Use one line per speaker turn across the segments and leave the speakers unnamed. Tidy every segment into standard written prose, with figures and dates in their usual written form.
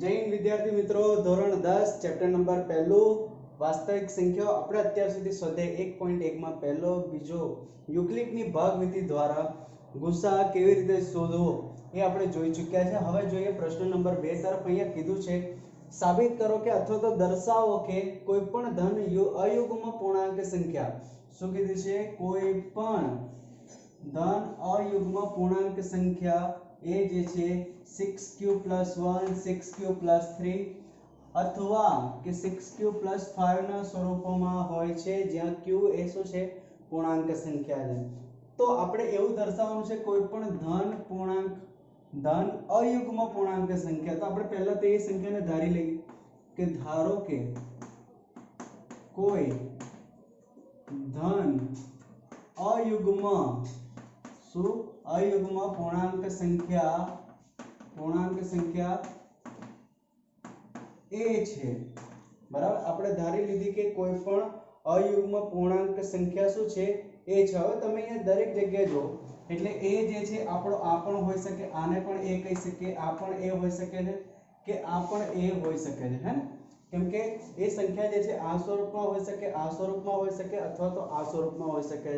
જય હિન્દ વિદ્યાર્થી મિત્રો, ધોરણ 10 ચેપ્ટર નંબર 1 વાસ્તવિક સંખ્યાઓ આપણે અત્યાર સુધી સ્વાધ્યાય 1.1 માં પહેલો બીજો યુક્લિડની ભાગવિધિ દ્વારા ગુસા કેવી રીતે શોધવો એ આપણે જોઈ ચૂક્યા છે। હવે જોઈએ પ્રશ્ન નંબર 2 તરફ। અહીંયા કીધું છે સાબિત કરો કે અથવા તો દર્શાવો કે કોઈ પણ ધન અયુગ્મ પૂર્ણાંક સંખ્યા, શું કીધું છે? કોઈ પણ ધન અયુગ્મ પૂર્ણાંક સંખ્યા એ જે છે 6q + 1 6q + 3 અથવા કે 6q + 5 ના સ્વરૂપમાં હોય છે, જ્યાં q એ શું છે? પૂર્ણાંક સંખ્યા છે। તો આપણે એવું દર્શાવવાનું છે કોઈ પણ ધન અયુગ્મ પૂર્ણાંક સંખ્યા। તો આપણે પહેલા તો એ સંખ્યાને ધારી લઈએ કે ધારો કે કોઈ ધન અયુગ્મ પૂર્ણાંક સંખ્યા a છે, બરાબર। આપણે ધારી લીધી કે કોઈ પણ અયુગ્મ પૂર્ણાંક સંખ્યા શું છે? a છે। હવે તમે અહીંયા દરેક જગ્યાએ જો, એટલે a જે છે આપણો આ પણ હોઈ શકે, આને પણ a કહી શકીએ, આ પણ a હોઈ શકે છે કે આ પણ a હોઈ શકે છે, હે ને? કેમ કે એ સંખ્યા જે છે આ સ્વરૂપમાં હોઈ શકે, આ સ્વરૂપમાં હોઈ શકે અથવા તો આ સ્વરૂપમાં હોઈ શકે છે,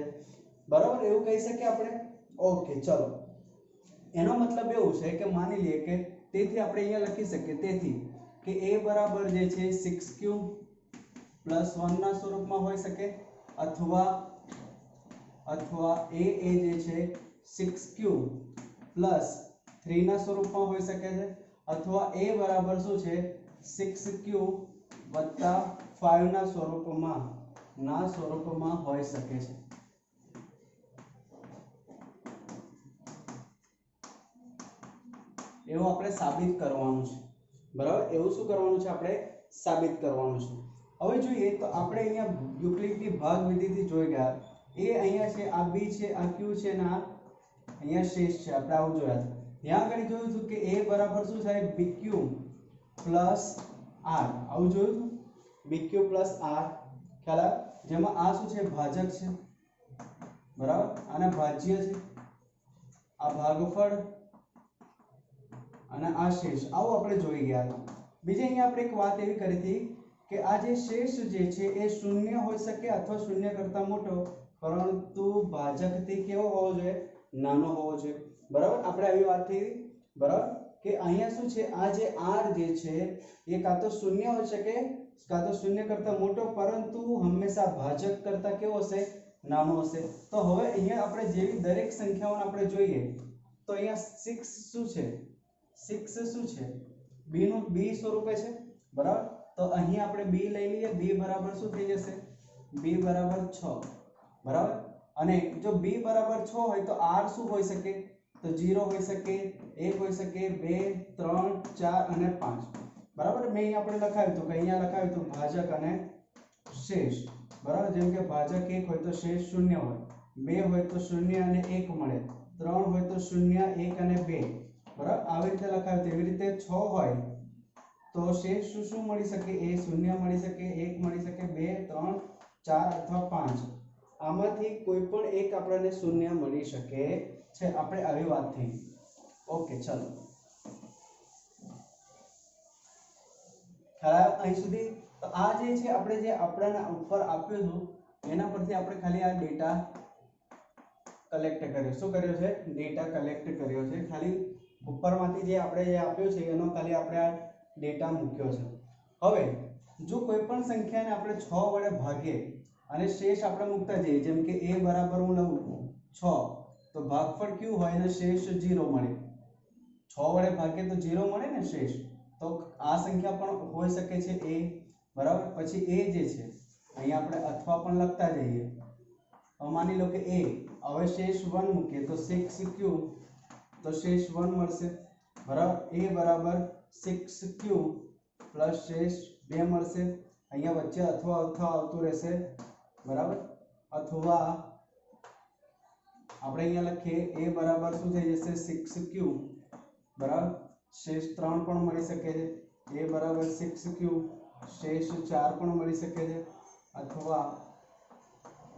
બરાબર? એવું કહી શકીએ આપણે। ઓકે, ચલો। એનો મતલબ એવું છે કે માની લઈએ કે તેથી આપણે અહીંયા લખી શકીએ તેથી કે a બરાબર જે છે 6q + 1 ના સ્વરૂપમાં હોઈ શકે અથવા a જે છે 6q + 3 ના સ્વરૂપમાં હોઈ શકે છે અથવા a બરાબર શું છે 6q + 5 ના સ્વરૂપમાં હોઈ શકે છે। એવું આપણે સાબિત કરવાનું છે, બરાબર? એવું શું કરવાનું છે? આપણે સાબિત કરવાનું છે। હવે જોઈએ તો આપણે અહીંયા યુક્લિડની ભાગવિધિથી જોઈ ગયા, એ અહીંયા છે, આ b છે, આ q છે ને આ અહીંયા શેષ છે, આપણે આવું જોયા છે। ત્યાં આગળ જોયું હતું કે a બરાબર શું થાય? bq + r, આવું જોયું હતું, bq + r, ખ્યાલ આવે? જેમાં આ શું છે? ભાજક છે, બરાબર? આને ભાજ્ય છે, આ ભાગફળ અને આ શેષ, આવું આપણે જોઈ ગયા હતા। બીજે અહીંયા આપણે એક વાત એવી કરી હતી કે આ જે શેષ જે છે એ શૂન્ય હોઈ શકે અથવા શૂન્ય કરતા મોટો, પરંતુ ભાજકથી કેવો હોવો જોઈએ? નાનો હોવો જોઈએ, બરાબર? આપણે આવી વાત થઈ, બરાબર? કે અહીંયા શું છે? આ જે r જે છે એ કાં તો શૂન્ય હોઈ શકે કાં તો શૂન્ય કરતા મોટો, પરંતુ હંમેશા ભાજક કરતા કેવો હશે? નાનો હશે। તો હવે અહીંયા આપણે જેવી દરેક સંખ્યાઓને આપણે જોઈએ તો અહીંયા 6 શું છે? 6 શું છે? b નું b સ્વરૂપે છે, બરાબર? તો અહીં આપણે b લઈ લઈએ, b બરાબર શું થઈ જશે? b બરાબર 6, બરાબર? અને જો b બરાબર 6 હોય તો r શું હોઈ શકે? તો 0 હોઈ શકે, 1 હોઈ શકે, 2 3 4 અને 5, બરાબર? મેં અહીં આપણે લખાવ્યું તો કે અહીંયા લખાવ્યું તો ભાજક અને શેષ, બરાબર? જેમ કે ભાજક 1 હોય તો શેષ 0 હોય, 2 હોય તો 0 અને 1 મળે, 3 હોય તો 0 1 અને 2, બરાબર? આવી રીતે લખાય। તેવી રીતે 6 હોય તો શેષ શું મળી શકે? એ 0 મળી શકે, 1 મળી શકે, 2 3 4 અથવા 5, આમાંથી કોઈ પણ એક આપણને 0 મળી શકે છે। આપણે આવી વાત થઈ। ઓકે, ચલો, ખ્યાલ અહીં સુધી? તો આ જે છે આપણે જે આપણાના ઉપર આપ્યું હતું એના પરથી આપણે ખાલી આ ડેટા કલેક્ટ કર્યો। શું કર્યો છે? ડેટા કલેક્ટ કર્યો છે। ખાલી ઉપરમાંથી જે આપણે જે આપ્યું છે એનો ખાલી આપણે આ ડેટા મૂક્યો છે। હવે જો કોઈ પણ સંખ્યાને આપણે 6 વડે ભાગીએ અને શેષ આપણે મૂકતા જઈએ, જેમ કે a બરાબર હું લઉં 6, તો ભાગફળ q હોય અને શેષ 0 મળે। 6 વડે ભાગીએ તો 0 મળે ને શેષ, તો આ સંખ્યા પણ હોઈ શકે છે a, બરાબર? પછી a જે છે અહીંયા આપણે અથવા પણ લખતા જઈએ, તો માની લો કે a, હવે શેષ 1 મૂકીએ તો 6q, તો શેષ 1 મળશે, બરાબર? a બરાબર 6q + શેષ 2 મળશે। અહીંયા વચ્ચે અથવા આવતું રહેશે, બરાબર? અથવા આપણે અહીંયા લખીએ a બરાબર શું થઈ જશે? 6q, બરાબર? શેષ 3 પણ મળી શકે છે, a બરાબર 6q શેષ 4 પણ મળી શકે છે, અથવા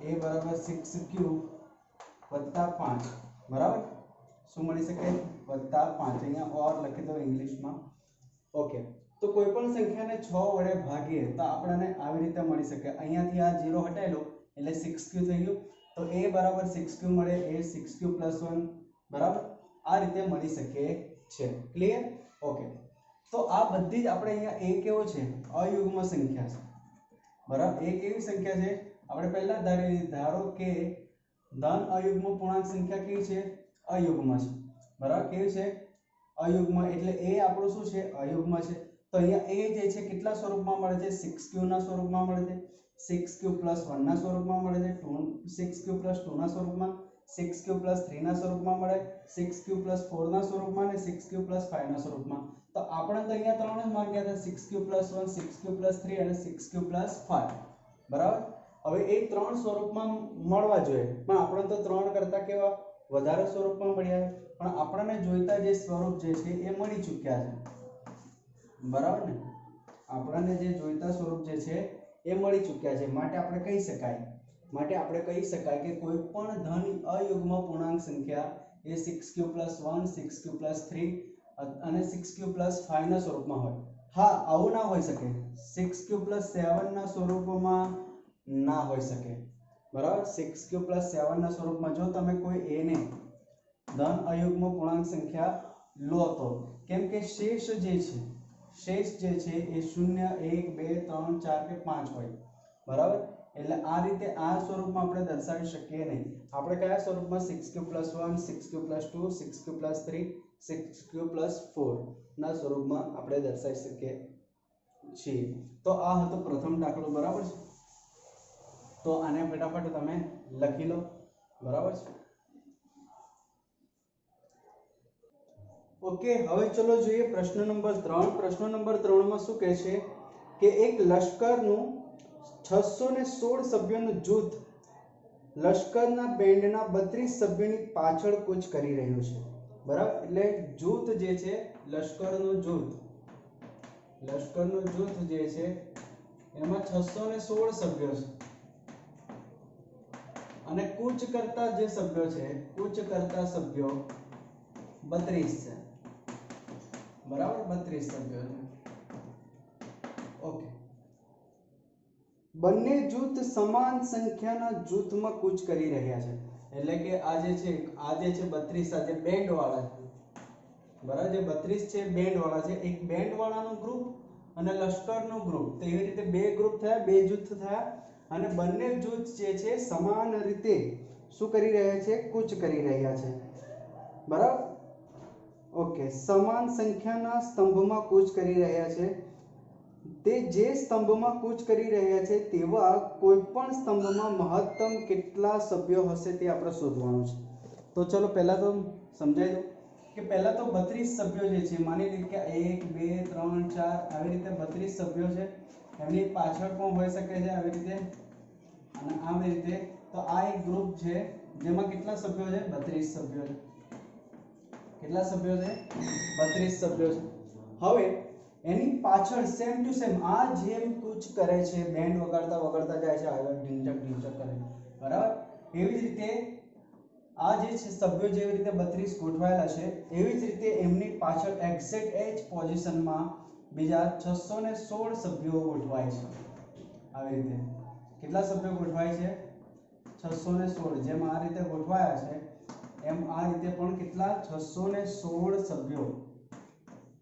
a બરાબર 6q + 5, બરાબર? શું મળી શકે? +5, અહીંયા ઓર લખી દો ઇંગ્લિશમાં, ઓકે, તો કોઈ પણ સંખ્યાને 6 વડે ભાગીએ તો આપણને આવી રીતે મળી શકે. અહીંયાથી આ 0 હટાયેલો એટલે 6q થઈ ગયું. તો a બરાબર 6q મળે. a 6q + 1 બરાબર આ રીતે મળી શકે છે. ક્લિયર? ઓકે, તો આ બધી જ આપણે અહીંયા a કેવો છે? અયુગ્મ સંખ્યા છે. બરાબર, a કેવી સંખ્યા છે? આપણે પહેલા ધારો કે ધન અયુગ્મ પૂર્ણાંક સંખ્યા કેવી છે? અયુગ્મ છે. બરાબર, કેવી છે? અયુગ્મ. એટલે a આપણું શું છે? અયુગ્મ છે. તો અહીંયા a જે છે કેટલા સ્વરૂપમાં મળે છે? 6q ના સ્વરૂપમાં મળે છે, 6q + 1 ના સ્વરૂપમાં મળે છે, 6q + 2 ના સ્વરૂપમાં, 6q + 3 ના સ્વરૂપમાં મળે, 6q + 4 ના સ્વરૂપમાં અને 6q + 5 ના સ્વરૂપમાં. તો આપણે તો અહીંયા ત્રણ જ માંગ્યા હતા, 6q + 1, 6q + 3 અને 6q + 5. બરાબર, હવે એ ત્રણ સ્વરૂપમાં મળવા જોઈએ, પણ આપણે તો ત્રણ કરતા કેવા વધારે સ્વરૂપમાં મળ્યા, પણ આપણને જોઈતા જે સ્વરૂપ જે છે એ મળી ચૂક્યા છે. બરાબર ને? આપણને જે જોઈતા સ્વરૂપ જે છે એ મળી ચૂક્યા છે. માટે આપણે કહી શકાય કે કોઈ પણ ધન અયુગ્મ પૂર્ણાંક સંખ્યા એ 6q + 1, 6q + 3 અને 6q + 5 ના સ્વરૂપમાં હોય. હા, આવું ના હોઈ શકે, 6q + 7 ના સ્વરૂપમાં ના હોઈ શકે. બરાબર, 6q + 7 ના સ્વરૂપમાં જો તમે કોઈ a ને ધન અયુગ્મ પૂર્ણાંક સંખ્યા લો તો, કેમ કે શેષ જે છે એ 0, 1, 2, 3, 4 કે 5 હોય. બરાબર, એટલે આ રીતે આ સ્વરૂપમાં આપણે દર્શાવી શકીએ નહીં. આપણે કયા સ્વરૂપમાં? 6q + 1, 6q + 2, 6q + 3, 6q + 4 ના સ્વરૂપમાં આપણે દર્શાવી શકીએ છીએ. તો આ હતો પ્રથમ દાખલો. બરાબર છે? તો આને ફટાફટ તમે લખી લો. બરાબર છે? ઓકે, હવે ચલો જોઈએ પ્રશ્ન નંબર 3. પ્રશ્ન નંબર 3 માં શું કહે છે કે એક લશ્કરનું 616 સભ્યોનું જૂથ લશ્કરના બેન્ડના 32 સભ્યોની પાછળ કૂચ કરી રહ્યું છે. બરાબર, એટલે જૂથ જે છે લશ્કરનું જૂથ જે છે એમાં 616 સભ્યો છે અને કૂચ કરતા સભ્યો 32 છે. બરાબર, 32 સભ્યો છે. ઓકે, બંને જૂથ સમાન સંખ્યાના જૂથમાં કૂચ કરી રહ્યા છે. એટલે કે આ જે છે 32 આ જે બેન્ડ વાળા છે. બરાબર, જે 32 છે બેન્ડ વાળા છે. એક બેન્ડ વાળાનું ગ્રુપ અને લશ્કરનું ગ્રુપ, તો એવી રીતે બે ગ્રુપ થયા, બે જૂથ થયા અને બંને જૂથ જે છે સમાન રીતે શું કરી રહ્યા છે? કૂચ કરી રહ્યા છે. બરાબર, ઓકે, સમાન સંખ્યાના સ્તંભમાં કૂચ કરી રહ્યા છે. તે જે સ્તંભમાં કૂચ કરી રહ્યા છે તેવા કોઈ પણ સ્તંભમાં મહત્તમ કેટલા સભ્યો હશે તે આપણે શોધવાનું છે. તો ચલો પહેલા તો સમજાઈ દો કે પહેલા તો 32 સભ્યો જે છે, માની લો કે 1, 2, 3, 4 આવી રીતે 32 સભ્યો છે. એમની પાછળ પણ હોઈ શકે છે આવી રીતે અને આવી રીતે. તો આ એક ગ્રુપ છે જેમાં કેટલા સભ્યો છે? 32 સભ્યો છે. કેટલા સભ્યો છે? 32 સભ્યો છે. હવે એની પાછળ સેમ ટુ સેમ આ જેમ કૂચ કરે છે, બેન્ડ વગાડતા જાય છે આગળ, ઢીંચક કરે. બરાબર, એવી જ રીતે આ જે છે સભ્યો જેવી રીતે 32 ગોઠવાયેલા છે, એવી જ રીતે એમની પાછળ એક્ઝેક્ટ એ જ પોઝિશનમાં બીજા 616 સભ્યો ગોઠવાય છે. આવી રીતે કેટલા સભ્યો ગોઠવાય છે? 616. જેમ આ રીતે ગોઠવાયા છે એમ આ રીતે પણ કેટલા? 616 સભ્યો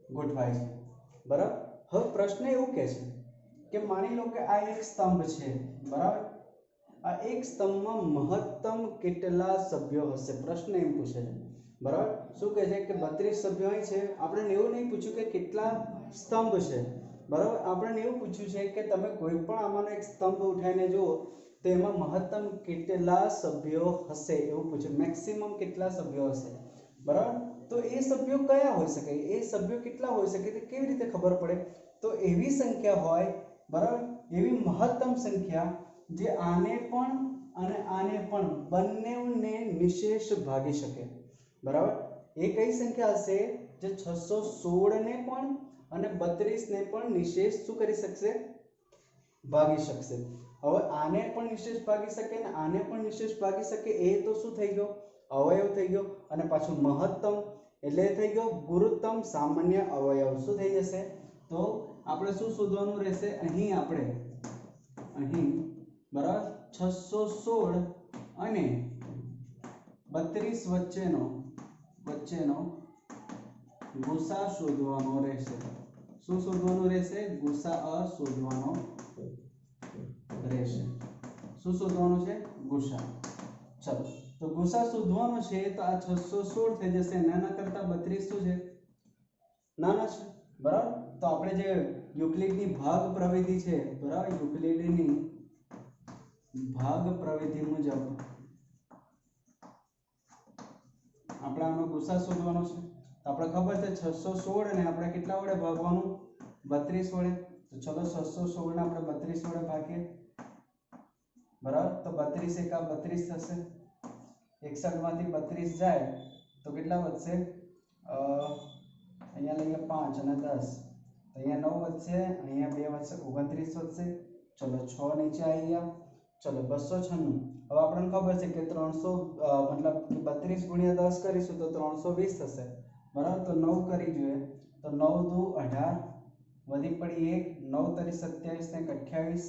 ગોઠવાય છે. બરાબર, હવે પ્રશ્ન એવું કહે છે કે માની લો કે આ એક સ્તંભ છે. બરાબર, આ એક સ્તંભમાં મહત્તમ કેટલા સભ્યો હશે? પ્રશ્ન એમ પૂછે છે. બરાબર, શું કહે છે કે 32 સભ્યો અહીં છે. આપણે એવું નહીં પૂછ્યું કે કેટલા સ્તંભ છે. બરાબર, આપણે એવું પૂછ્યું છે કે તમે કોઈ પણ આમાંનો એક સ્તંભ ઉઠાઈને જુઓ તો એમાં મહત્તમ કેટલા સભ્યો હશે એવું પૂછ્યું. મેક્સિમમ કેટલા સભ્યો હશે? બરાબર, તો એ સભ્યો કયા હોઈ શકે? એ સભ્યો કેટલા હોઈ શકે તે કેવી રીતે ખબર પડે? તો એવી સંખ્યા હોય, બરાબર, એવી મહત્તમ સંખ્યા જે આને પણ અને આને પણ બંનેને નિશેષ ભાગી શકે. બરાબર, એ કઈ સંખ્યા હશે? જે 616 ને પણ અને 32 ને પણ નિશેષ શું કરી શકશે? ભાગી શકશે. હવે આને પણ નિશેષ ભાગી શકે અને આને પણ નિશેષ ભાગી શકે. એ તો શું થઈ ગયો? અવયવ થઈ ગયો. અને પાછું મહત્તમ એટલે થઈ ગયો ગુરુત્તમ સામાન્ય અવયવ। શું થઈ જશે? તો આપણે શું શોધવાનું રહેશે? અહીં આપણે બરાબર 616 અને 32 વચ્ચેનો ગુસા શોધવાનો રહેશે। શું શોધવાનું રહેશે? ગુસા શોધવાનો રહેશે। શું શોધવાનું છે? ગુસા। ચલો તો ગુસા શોધવાનો છે તો આ 616 થઈ જશે, નાના કરતા 32 શું છે? નાના છે, બરાબર। તો આપણે જે યુક્લિડની ભાગ પ્રવિધિ છે, બરાબર, યુક્લિડની ભાગ પ્રવિધિ મુજબ આપણે આનો ગુસા શોધવાનો છે। તો આપણે ખબર છે 616 ને આપણે કેટલા વડે ભાગવાનું? 32 વડે। તો ચલો 616 ને આપણે 32 વડે ભાગીએ, બરાબર। તો 32 એકા 32 થશે, 61 માંથી 32 જાય તો કેટલા વધશે? અહીંયા લઈએ 5 અને 10, તો અહીંયા 9 વધશે, અહીંયા 2 વધશે, 29 વધશે। ચલો 6 નીચે આવી ગયા। ચલો 296। હવે આપણને ખબર છે કે 300 મતલબ કે 32 ગુણ્યા 10 કરીશું તો 320 થશે, બરાબર। તો 9 કરી જોઈએ તો 9 દુ 18, વધી પડી 1, 9 તરી 27 ને 28,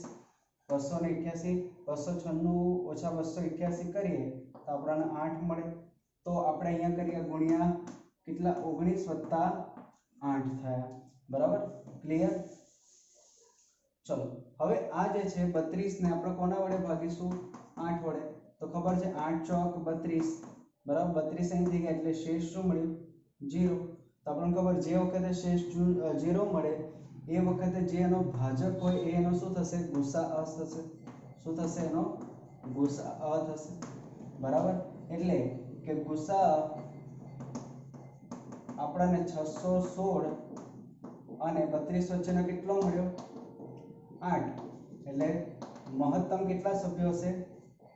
288, 296 ઓછા 281 કરીએ તો આપણને 8 મળે। તો આપણે અહીંયા કરીએ ગુણ્યા કેટલા? 19 વત્તા 8 થયા, બરાબર, ક્લિયર। ચલો હવે આ જે છે 32 ને આપણે કોના વડે ભાગીશું? 8 વડે। તો ખબર છે 8 ચોક 32, બરાબર, 32 અહીં થઈ ગયા એટલે શેષ શું મળ્યું? 0। તો આપણને ખબર જે વખતે શેષ 0 મળે એ વખતે જે એનો ભાજક હોય એ એનો શું થશે? ગુસા થશે। શું થશે? એનો ગુસા થશે, બરાબર। એટલે કે ગુસા આપણને 616 અને 32 વચ્ચેનો કેટલો મળ્યો? 8। એટલે મહત્તમ કેટલા સભ્યો હશે?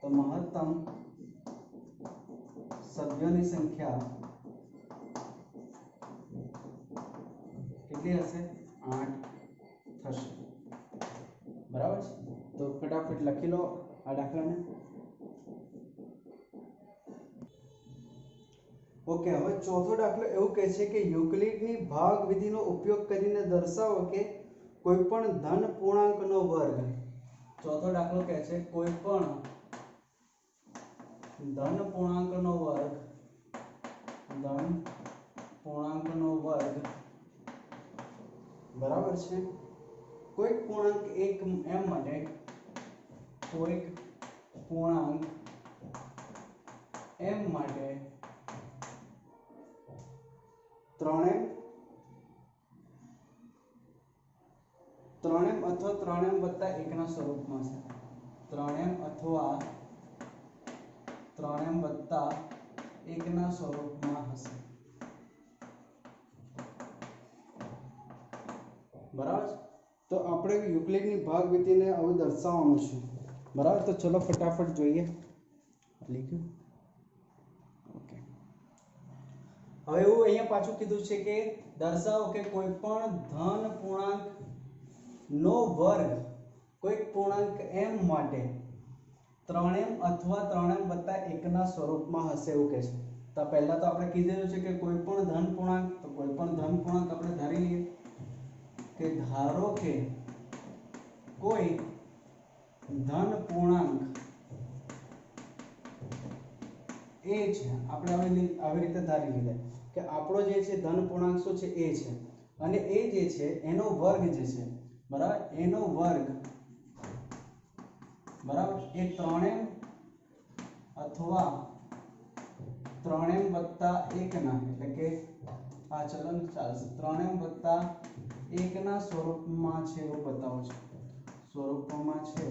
તો મહત્તમ સભ્યોની સંખ્યા કેટલી હશે? 8 થશે, બરાબર છે। તો ફટાફટ લખી લો આ દાખલાને। ઓકે, હવે ચોથો દાખલો એવું કહે છે કે યુક્લિડની ભાગ વિધિનો ઉપયોગ કરીને દર્શાવો કે કોઈ પણ ધન પૂર્ણાંકનો વર્ગ। ચોથો દાખલો કહે છે કોઈ પણ ધન પૂર્ણાંકનો વર્ગ, બરાબર છે। કોઈક પૂર્ણાંક એક એમ માટે કોઈક પૂર્ણાંક એમ માટે 3m અથવા 3m વત્તા 1 ના સ્વરૂપમાં છે। 3m અથવા 3m વત્તા 1 ના સ્વરૂપમાં હશે, બરાબર। તો આપણે યુક્લિડની ભાગ વિધિને આવું દર્શાવવાનું છે, બરાબર। તો ચલો ફટાફટ જોઈએ, લખ્યું। ઓકે, હવે એવું અહીંયા પાછું કીધું છે કે દર્શાવો કે કોઈ પણ ધન પૂર્ણાંક નો વર્ગ કોઈક પૂર્ણાંક m માટે 3m અથવા 3m વત્તા 1 ના સ્વરૂપમાં હશે, એવું કહે છે। તો પહેલા તો આપણે કીધેલું છે કે કોઈ પણ ધન પૂર્ણાંક, તો કોઈ પણ ધન પૂર્ણાંક આપણે ધારી લઈએ કે ધારો કે કોઈ ધન પૂર્ણાંક a છે। આપણે આવી રીતે ધારી લીધા કે આપણો જે છે ધન પૂર્ણાંક શું છે? a છે, અને એ જે છે એનો વર્ગ જે છે, બરાબર, એનો વર્ગ, બરાબર, એ 3m અથવા 3m વત્તા 1 ના, એટલે કે આ ચલન ચાલશે, 3m વત્તા 1 ના સ્વરૂપમાં છે એવું બતાવું છે, સ્વરૂપમાં છે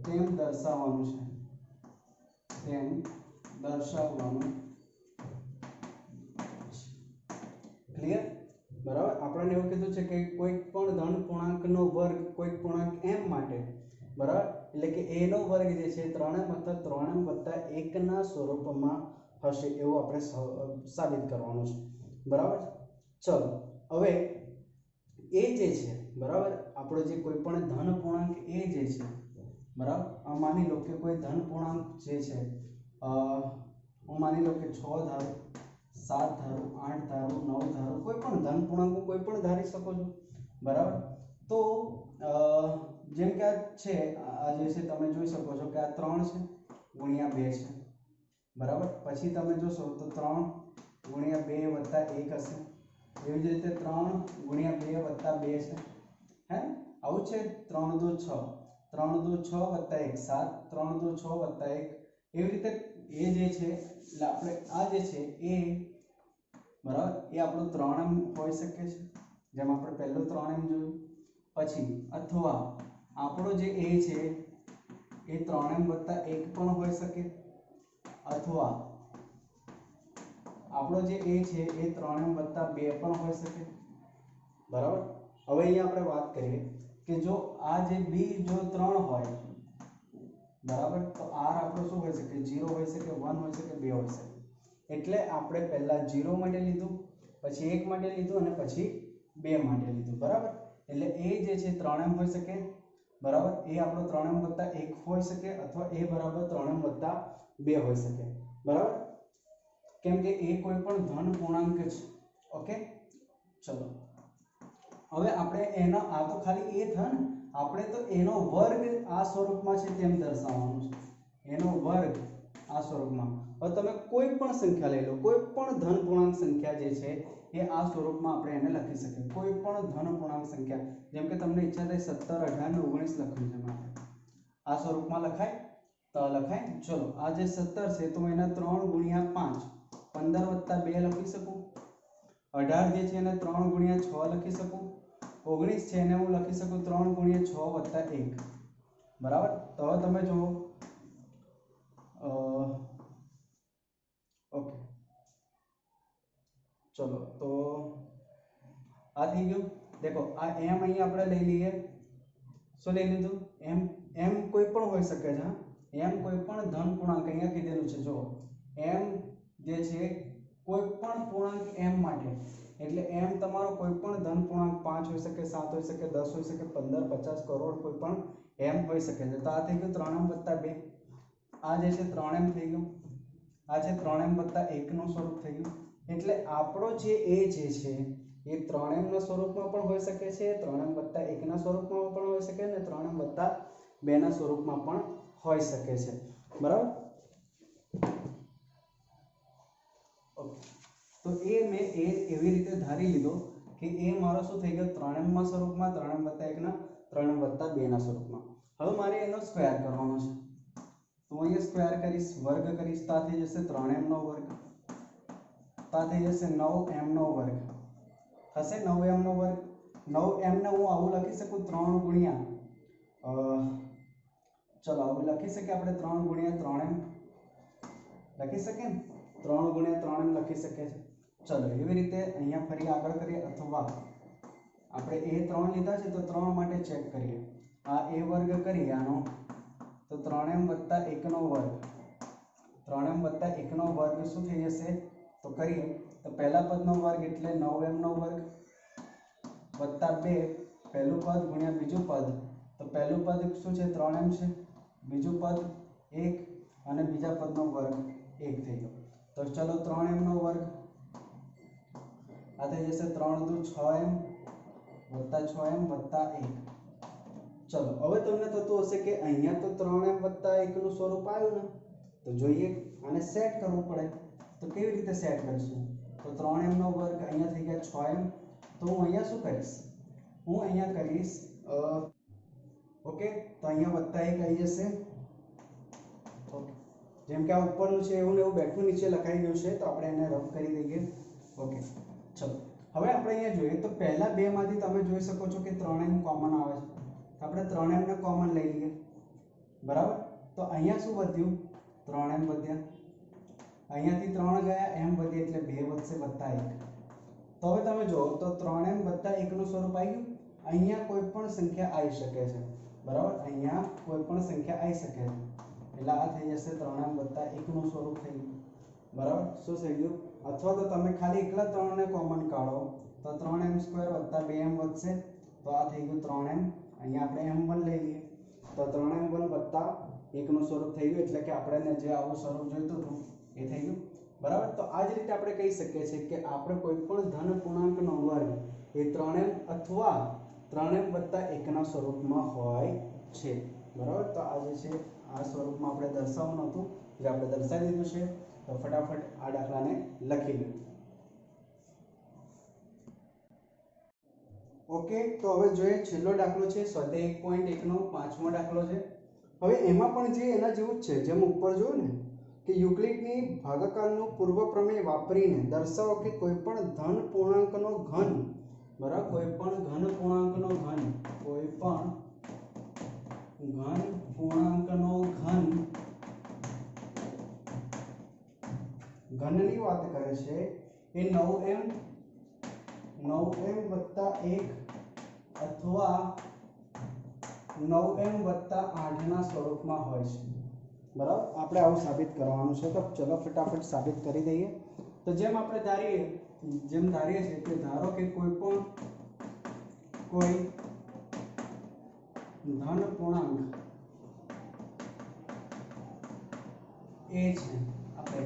તેમ દર્શાવવાનું છે, તેમ દર્શાવવાનું, ક્લિયર, બરાબર। આપણને એવું કીધું છે કે કોઈ પણ ધન પૂર્ણાંકનો વર્ગ કોઈક પૂર્ણાંક m માટે, બરાબર, એટલે કે a નો વર્ગ જે છે 3m અથવા 3m વત્તા 1 ના સ્વરૂપમાં હશે એવું આપણે સાબિત કરવાનું છે, બરાબર। ચલો હવે a જે છે, બરાબર, આપણો જે કોઈ પણ ધન પૂર્ણાંક a જે છે, બરાબર, માની લો કે કોઈ ધન પૂર્ણાંક જે છે હું માની લો કે 6 ધારું, 7 ધારું, 8 ધારું, 9 ધારું, કોઈ પણ ધન પૂર્ણાંકો કોઈ પણ ધારી શકો છો, બરાબર। તો જેમ કે આ છે, આ જે છે તમે જોઈ શકો છો કે આ 3 છે ગુણ્યા 2 છે, બરાબર। પછી તમે જોશો તો 3 ગુણ્યા 2 વત્તા 1 હશે, એવી જ રીતે 3 ગુણ્યા 2 વત્તા 2 છે, હે આવું છે। 3 દુ 6, 3 દુ 6 વત્તા 1 7, 3 દુ 6 વત્તા 1, એવી રીતે એ જે છે એટલે આપણે આ જે છે એ બરાબર એ આપણું 3m હોઈ શકે છે, જેમ આપણે પહેલું 3m જોયું। પછી અથવા આપણો જે a છે એ 3m વત્તા 1 પણ હોઈ શકે, અથવા આપણો જે a છે એ 3m વત્તા 2 પણ હોઈ શકે, બરાબર। હવે અહીંયા આપણે વાત કરીએ કે જો આ જે b જો 3 હોય, બરાબર, તો r આપણો શું હોઈ શકે? 0 હોઈ શકે, 1 હોઈ શકે, 2 હોઈ શકે। એટલે આપણે પહેલા 0 માટે લીધું, પછી 1 માટે લીધું અને પછી 2 માટે લીધું, બરાબર। એટલે a જે છે 3m હોઈ શકે, બરાબર, એ આપણો 3m વત્તા 1 હોઈ શકે, અથવા a બરાબર 3m વત્તા 2 હોઈ શકે, બરાબર, કેમ કે એ કોઈ પણ ધન પૂર્ણાંક છે, ઓકે। ચલો હવે આપણે એનો આ તો ખાલી a થા ને, આપણે તો એનો વર્ગ આ સ્વરૂપમાં છે તેમ દર્શાવવાનું છે, એનો વર્ગ આ સ્વરૂપમાં। હવે તમે કોઈ પણ સંખ્યા લઈ લો, કોઈ પણ ધન પૂર્ણાંક સંખ્યા જે છે એ આ સ્વરૂપમાં આપણે એને લખી શકીએ, કોઈ પણ ધન પૂર્ણાંક સંખ્યા, જેમ કે તમને ઈચ્છા થાય 17, 18 ને 19 લખવી છે, આપણે આ સ્વરૂપમાં લખાય તો લખાય। ચલો આ જે 17 છે તો એના 3 ગુણ્યા 5 15 વત્તા 2 લખી શકું, 18 જે છે એને 3 ગુણ્યા 6 લખી શકું, 19 છે એને હું લખી શકું 3 ગુણ્યા 6 વત્તા 1, બરાબર। તો હવે તમે જુઓ, ઓકે ચલો તો આ થઈ ગયું। देखो આ m અહીં આપણે લઈ લઈએ, શું લઈ લીધું? m કોઈ પણ હોઈ શકે છે, m કોઈ પણ ધન પૂર્ણાંક અહીંયા કીધેલું છે, જો m જે છે કોઈ પણ પૂર્ણાંક m માટે, એટલે m તમારો કોઈ પણ ધન પૂર્ણાંક 5 હોઈ શકે, 7 હોઈ શકે, 10 હોઈ શકે, 15, 50, કરોડ, કોઈ પણ m હોઈ શકે છે। તો આ થઈ ગયું 3m વત્તા 2, આ જે છે 3m થઈ ગયું, આ છે 3m વત્તા 1 નું સ્વરૂપ થઈ ગયું। એટલે આપણો જે a જે છે એ 3m ના સ્વરૂપમાં પણ હોઈ શકે છે, 3m વત્તા 1 ના સ્વરૂપમાં પણ હોઈ શકે અને 3m વત્તા 2 ના સ્વરૂપમાં પણ હોઈ શકે છે, બરાબર। ઓકે તો એ મેં એવી રીતે ધારી લીધો કે એ મારો શું થઈ ગયો 3m ના સ્વરૂપમાં, 3m વત્તા 1 ના, 3m વત્તા 2 ના સ્વરૂપમાં। હવે મારે એનો સ્ક્વેર કરવાનો છે, તો અહીંયા સ્ક્વેર કરીશ, વર્ગ કરીશ, તો આ થઈ જશે 3m નો વર્ગ, તો આ થઈ જશે 9m નો વર્ગ, થશે 9m નો વર્ગ। 9m ને હું આવું લખી શકું 3 ગુણ્યા ચલો આવું લખી શકીએ આપણે 3 ગુણ્યા 3m લખી શકીએ ને, 3 ગુણ્યા 3m લખી શકીએ છે। ચલો એવી રીતે અહીંયા ફરી આગળ કરીએ, અથવા આપણે a 3 લીધા છે તો 3 માટે ચેક કરીએ, આ a વર્ગ કરીએ આનો, તો 3m વત્તા 1 નો વર્ગ, 3m વત્તા 1 નો વર્ગ શું થઈ જશે? તો કરીએ તો પહેલા પદનો વર્ગ એટલે 9m નો વર્ગ વત્તા 2 પહેલું પદ ગુણ્યા બીજું પદ, તો પહેલું પદ શું છે 3m છે, બીજું પદ 1 અને બીજા પદનો વર્ગ 1 થઈ ગયો। તો ચલો 3m નો વર્ગ, આ થઈ જશે 3 દુ 6m વત્તા 6m વત્તા 1। ચલો હવે તમને થતું હશે કે અહીંયા તો 3m વત્તા 1 નું સ્વરૂપ આવ્યું ને, તો જોઈએ આને સેટ કરવું પડે, તો કેવી રીતે સેટ કરીશું? તો 3m નો વર્ગ અહીંયા થઈ ગયા 6m, તો હું અહીંયા શું કરીશ? હું અહીંયા કરીશ ઓકે, તો અહીંયા વત્તા 1 આવી જશે, ઓકે, જેમ કે આ ઉપરનું છે એવું ને એવું બેઠું નીચે લખાઈ ગયું છે, તો આપણે એને રફ કરી દઈએ, ઓકે। ચલો હવે આપણે અહીંયા જોઈએ તો પહેલા બે માંથી તમે જોઈ શકો છો કે 3m કોમન આવે છે, તો આપણે 3m ને કોમન લઈ લઈએ, બરાબર। તો અહીંયા શું વધ્યું? 3m વધ્યા, અહીંયાથી 3 ગયા, m વધી એટલે 2 વધશે વત્તા 1। તો હવે તમે જો તો 3m વત્તા 1 નું સ્વરૂપ આવી ગયું, અહીંયા કોઈ પણ સંખ્યા આવી શકે છે, બરાબર, અહીંયા કોઈ પણ સંખ્યા આવી શકે છે, એટલે આ થઈ જશે 3m વત્તા 1 નું સ્વરૂપ થઈ ગયું, બરાબર। શું થઈ ગયું? અથવા તો તમે ખાલી એકલા 3 ને કોમન કાઢો તો 3m² વત્તા 2m વધશે, તો આ થઈ ગયું 3m, અહીંયા આપણે m1 લઈ લઈએ તો 3m1 વત્તા 1 નું સ્વરૂપ થઈ ગયું, એટલે કે આપણે જે આવું સ્વરૂપ જોઈતું હતું એ થઈ ગયું। બરાબર. તો આ જ રીતે આપણે કહી શકીએ છીએ કે આપણે કોઈ પણ ધન પૂર્ણાંકનો વર્ગ એ 3m અથવા 3m + 1 ના સ્વરૂપમાં હોય છે. બરાબર. તો આ જે છે આ સ્વરૂપમાં આપણે દર્શાવવાનું હતું, જે આપણે દર્શાવી દીધું છે. તો ફટાફટ આ દાખલાને લખી લો. ઓકે, તો હવે જોઈએ છેલ્લો દાખલો છે સ્વાધ્યાય 1.1 નો પાંચમો દાખલો છે. હવે એમાં પણ જે એના જેવું જ છે, જેમ ઉપર જોયું ને કે યુક્લિડની ભાગાકારનું પૂર્વ પ્રમેય વાપરીને દર્શાવો કે કોઈ પણ ધન પૂર્ણાંકનો ઘન, બરાબર, કોઈ પણ ઘન પૂર્ણાંકનો ઘનની વાત કરે છે એ 9m + 1 અથવા 9m + 8 ના સ્વરૂપમાં હોય છે. બરાબર. આપણે આવું સાબિત કરવાનું છે. તો ચલો ફટાફટ સાબિત કરી દઈએ. તો જેમ આપણે ધારીએ છીએ કે ધારો કે કોઈ ધન પૂર્ણાંક a છે આપણે,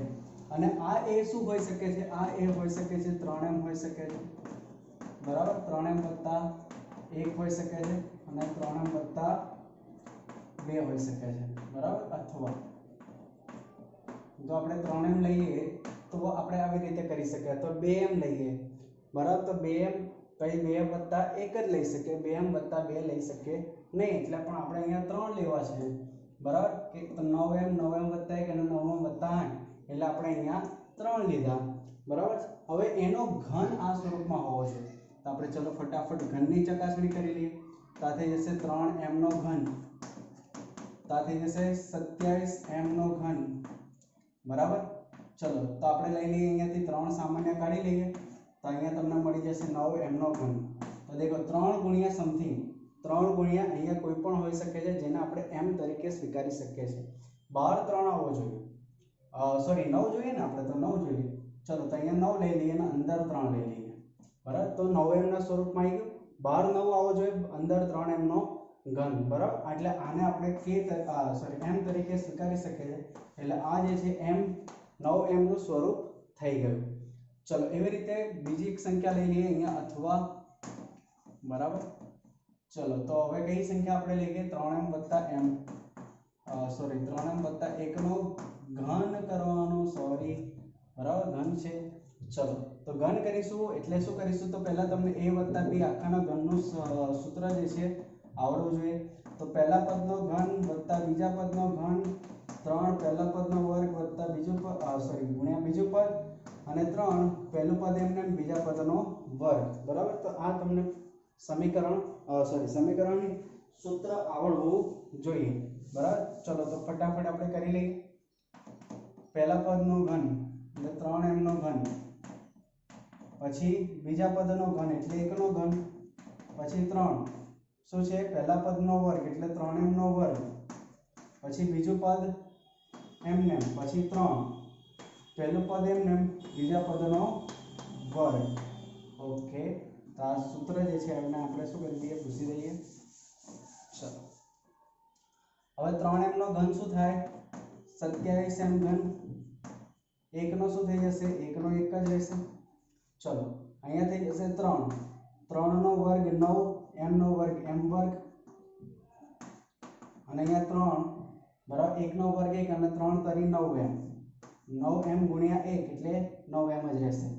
અને આ a શું હોઈ શકે છે? આ a હોઈ શકે છે 3m હોઈ શકે છે. બરાબર. 3m + 1 હોઈ શકે છે અને 3m + 2 હોઈ શકે છે. બરાબર. અથવા જો આપણે 3m લઈએ તો આપણે આવી રીતે કરી શકીએ, તો 2m લઈએ. બરાબર. તો 2m પછી 2 + 1 જ લઈ શકીએ, 2m + 2 લઈ શકીએ નહીં. એટલે પણ આપણે અહીંયા 3 લેવા છે. બરાબર. કે 9m + 1 અને 9m + 8, એટલે આપણે અહીંયા 3 લીધા. બરાબર. હવે એનો ઘન આ સ્વરૂપમાં હોવો જોઈએ. તો આપણે ચલો ફટાફટ ઘનની ચકાસણી કરી લઈએ. તો આ થઈ જશે 3m નો ઘન, તો આ થઈ જશે 27m નો ઘન. બરાબર. ચલો તો આપણે લઈ લઈએ અહીંયાથી 3 સામાન્ય કાઢી લઈએ. તો અહીંયા તમને મળી જશે 9m નો ઘન. તો દેખો 3 ગુણ્યા સમથિંગ, 3 ગુણ્યા અહીંયા કોઈ પણ હોઈ શકે છે જેને આપણે m તરીકે સ્વીકારી શકીએ છીએ. બહાર 3 આવવો જોઈએ, સોરી 9 જોઈએ ને આપણે, તો 9 જોઈએ. ચલો તો અહીંયા 9 લઈ લઈએ અને અંદર 3 લઈ લઈએ. બરાબર. તો 9m ના સ્વરૂપમાં આવી ગયું. બહાર 9 આવવો જોઈએ, અંદર 3m નો ઘન. બરાબર. એટલે આને આપણે m તરીકે સ્વીકારી શકીએ છીએ. એટલે આ જે છે 9m નું સ્વરૂપ થઈ ગયું. ચલો એવી રીતે બીજી એક સંખ્યા લઈ લઈએ અહીંયા અથવા. બરાબર. ચલો તો હવે કઈ સંખ્યા આપણે લઈએ? 3m + 1 નો ઘન કરવાનો. સોરી, બરાબર, ઘન છે. ચલો તો ઘન કરીશું એટલે શું કરીશું? તો પહેલા તમને a + b આખાના ઘનનું સૂત્ર જે છે આવડવું જોઈએ. તો પહેલા પદનો ઘન વત્તા બીજા પદનો ઘન, 3 પહેલા પદનો વર્ગ વત્તા બીજું પદ, ગુણ્યા બીજું પદ, અને 3 પહેલું પદ એમને બીજા પદનો વર્ગ. બરાબર. તો આ તમને સમીકરણ સૂત્ર આવડવું જોઈએ. બરાબર. ચલો તો ફટાફટ આપણે કરી લઈએ. પહેલા પદનો ઘન એટલે 3m નો ઘન, પછી બીજા પદનો ઘન એટલે 1 નો ઘન, પછી 3 શું છે? પહેલા પદનો વર્ગ એટલે 3m નો વર્ગ, પછી બીજું પદ એમને, પછી 3 પહેલું પદ એમને બીજા પદનો વર્ગ. ઓકે. તો આ સૂત્ર જે છે એને આપણે શું કરી દઈએ? ભૂસી દઈએ. ચલો હવે 3m નો ઘન શું થાય? 27m ઘન. 1 નો શું થઈ જશે? 1 નો 1 જ રહેશે. ચલો અહીંયા થઈ જશે 3 નો વર્ગ 9, m નો વર્ગ m વર્ગ, અને અહીંયા 3 બરાબર 1 નો વર્ગ 1 અને 3 તરી 9m, 9m ગુણ્યા 1 એટલે 9m જ રહેશે.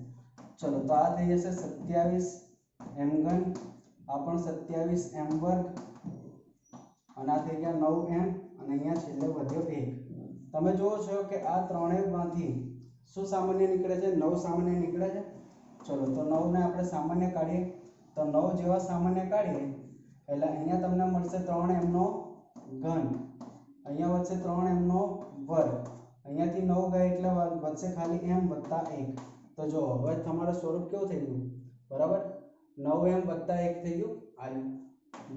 ચલો તો આ થઈ જશે 27m ઘન, આ પણ 27m વર્ગ, અને આ થઈ ગયા 9m, અને અહીંયા છેલ્લે વધ્યો 1. તમે જુઓ છો કે આ ત્રણેયમાંથી શું સામાન્ય નીકળે છે? 9 સામાન્ય નીકળે છે. ચલો તો 9 ને આપણે સામાન્ય કાઢીએ. તો 9 જેવા સામાન્ય કાઢીએ એટલે અહીંયા તમને મળશે 3m નો ઘન, અહીંયા વધશે 3m નો વર્ગ, અહીંયાથી 9 ગયા એટલે વધશે ખાલી m + 1. તો જો હવે તમારું સ્વરૂપ કેવું થઈ ગયું? બરાબર. 9m + 1 થઈ ગયું.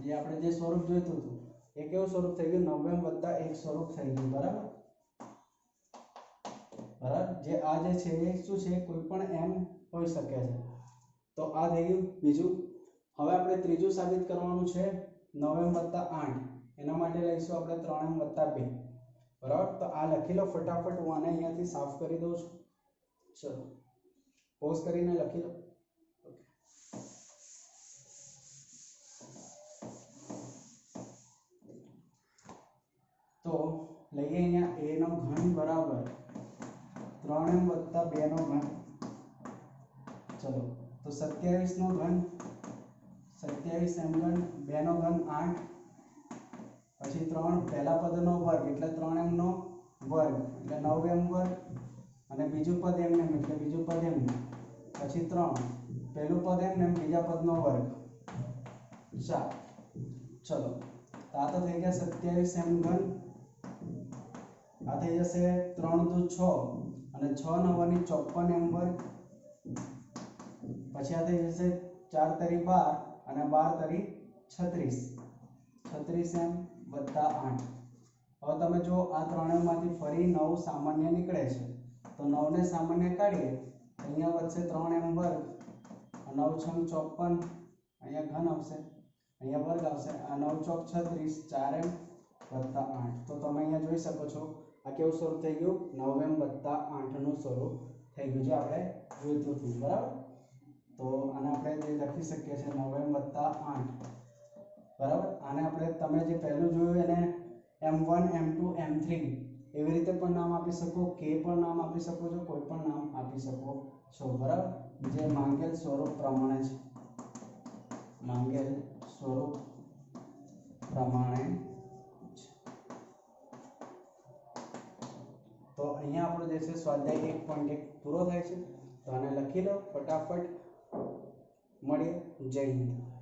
જે આપણે જે સ્વરૂપ જોઈતું હતું એ કેવું સ્વરૂપ થઈ ગયું? 9m + 1 સ્વરૂપ થઈ ગયું. બરાબર. જે આ જે છે એ શું છે? કોઈ પણ m હોઈ શકે છે. તો આ થઈ ગયું બીજું. હવે આપણે ત્રીજું સાબિત કરવાનું છે 9m + 8. એના માટે લઈશું આપણે 3m + 2. બરાબર. તો આ લખી લો ફટાફટ. હું આને અહીંયાથી સાફ કરી દઉં છું. ચલો પોઝ કરીને લખી લો. તો લઈએ અહીંયા a નો ઘન બરાબર 3m + 2 નો ઘન. ચલો તો 27 નો ઘન 27m ઘન 2 નો ઘન 8 પછી 3 પહેલા પદનો વર્ગ એટલે 3m નો વર્ગ એટલે 9m વર્ગ અને બીજું પદ એમને એટલે બીજું પદ એમને પછી 3 પહેલું પદ એમને બીજા પદનો વર્ગ 4. ચલો તો આ તો થઈ ગયા 27m ઘન. આ થઈ જશે 3 દુ 6 અને 6 9 54m વર્ગ. પછી આ થઈ જશે 4 તરી 12 અને 12 તરી 36 36m + 8. હવે તમે જો આ ત્રણેયમાંથી ફરી 9 સામાન્ય નીકળે છે તો 9 ને સામાન્ય કાઢીએ અહીંયા વધશે 3m વર્ગ 9 6 54 અહીંયા ઘન આવશે અહીંયા વર્ગ આવશે આ 9 ચોક 36 4m + 8. તો તમે અહીંયા જોઈ શકો છો આ કેવું સ્વરૂપ થઈ ગયું 9m + 8 નું સ્વરૂપ થઈ ગયું જે આપણે જોઈતું હતું બરાબર. તો આને આપણે જે લખી શકીએ છીએ 9m + 8 બરાબર. આને આપણે તમે જે પહેલું જોયું એને m1 m2 m3 એવી રીતે પણ નામ આપી શકો k પણ નામ આપી શકો છો કોઈ પણ નામ આપી શકો છો બરાબર. જે માંગેલ સ્વરૂપ પ્રમાણે છે માંગેલ સ્વરૂપ પ્રમાણે છે. તો અહીંયા આપણો જે છે સ્વાધ્યાય 1.1 પૂરો થાય છે. તો આને લખી લો ફટાફટ. મળીએ. જય હિન્દ.